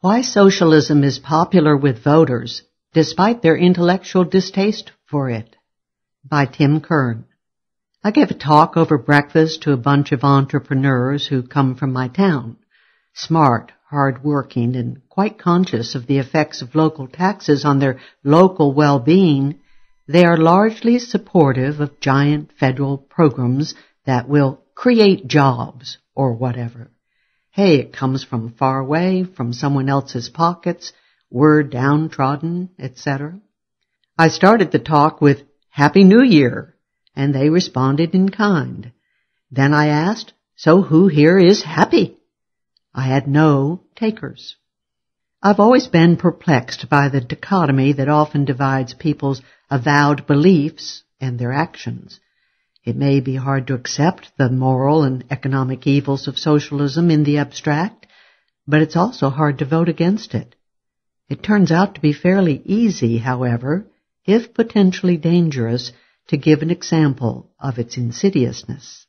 Why Socialism is Popular with Voters, Despite Their Intellectual Distaste for It, by Tim Kern. I gave a talk over breakfast to a bunch of entrepreneurs who come from my town. Smart, hard-working, and quite conscious of the effects of local taxes on their local well-being, they are largely supportive of giant federal programs that will create jobs or whatever. Hey, it comes from far away, from someone else's pockets, we're downtrodden, etc. I started the talk with Happy New Year, and they responded in kind. Then I asked, so who here is happy? I had no takers. I've always been perplexed by the dichotomy that often divides people's avowed beliefs and their actions. It may be hard to accept the moral and economic evils of socialism in the abstract, but it's also hard to vote against it. It turns out to be fairly easy, however, if potentially dangerous, to give an example of its insidiousness.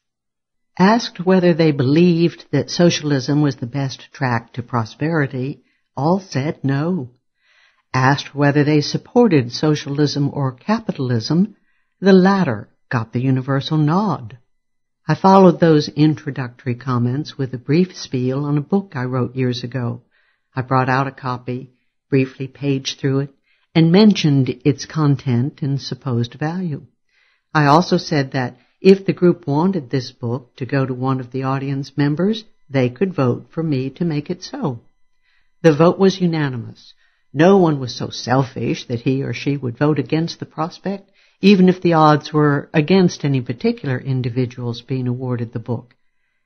Asked whether they believed that socialism was the best track to prosperity, all said no. Asked whether they supported socialism or capitalism, the latter got the universal nod. I followed those introductory comments with a brief spiel on a book I wrote years ago. I brought out a copy, briefly paged through it, and mentioned its content and supposed value. I also said that if the group wanted this book to go to one of the audience members, they could vote for me to make it so. The vote was unanimous. No one was so selfish that he or she would vote against the prospect, even if the odds were against any particular individuals being awarded the book.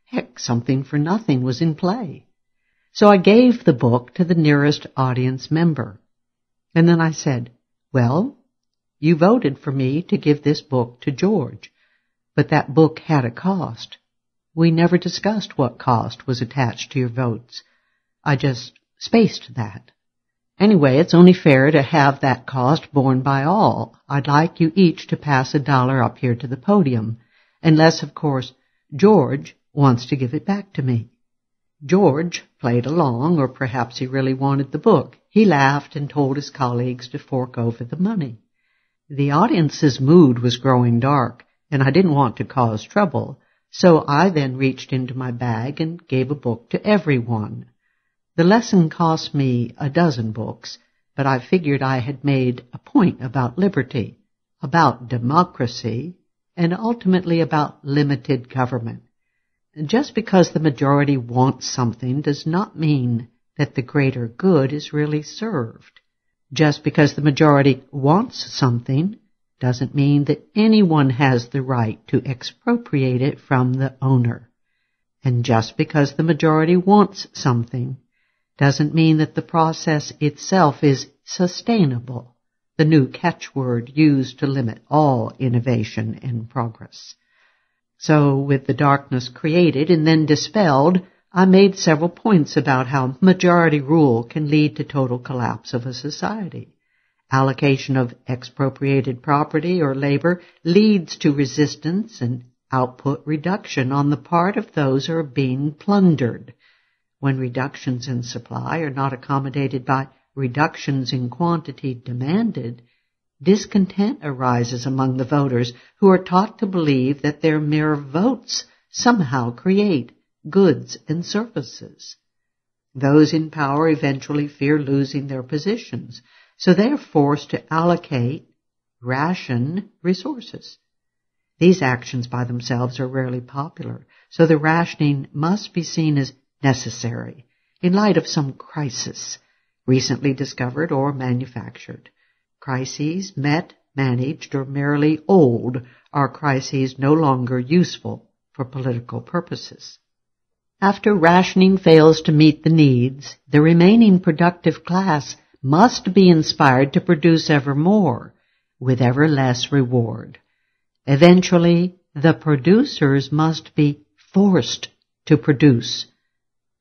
Heck, something for nothing was in play. So I gave the book to the nearest audience member. And then I said, well, you voted for me to give this book to George, but that book had a cost. We never discussed what cost was attached to your votes. I just spaced that. Anyway, it's only fair to have that cost borne by all. I'd like you each to pass $1 up here to the podium, unless, of course, George wants to give it back to me. George played along, or perhaps he really wanted the book. He laughed and told his colleagues to fork over the money. The audience's mood was growing dark, and I didn't want to cause trouble, so I then reached into my bag and gave a book to everyone. The lesson cost me 12 books, but I figured I had made a point about liberty, about democracy, and ultimately about limited government. Just because the majority wants something does not mean that the greater good is really served. Just because the majority wants something doesn't mean that anyone has the right to expropriate it from the owner. And just because the majority wants something doesn't mean that the process itself is sustainable, the new catchword used to limit all innovation and progress. So, with the darkness created and then dispelled, I made several points about how majority rule can lead to total collapse of a society. Allocation of expropriated property or labor leads to resistance and output reduction on the part of those who are being plundered. When reductions in supply are not accommodated by reductions in quantity demanded, discontent arises among the voters who are taught to believe that their mere votes somehow create goods and services. Those in power eventually fear losing their positions, so they are forced to allocate, ration resources. These actions by themselves are rarely popular, so the rationing must be seen as necessary in light of some crisis, recently discovered or manufactured. Crises met, managed, or merely old are crises no longer useful for political purposes. After rationing fails to meet the needs, the remaining productive class must be inspired to produce ever more, with ever less reward. Eventually, the producers must be forced to produce.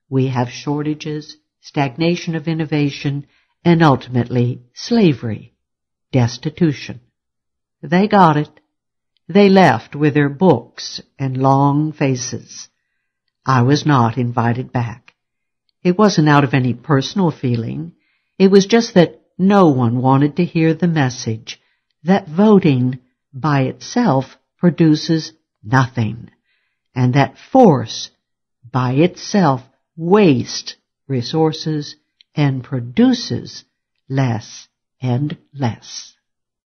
We have shortages, stagnation of innovation, and ultimately slavery, destitution. They got it. They left with their books and long faces. I was not invited back. It wasn't out of any personal feeling. It was just that no one wanted to hear the message that voting by itself produces nothing, and that force by itself wastes resources and produces less and less.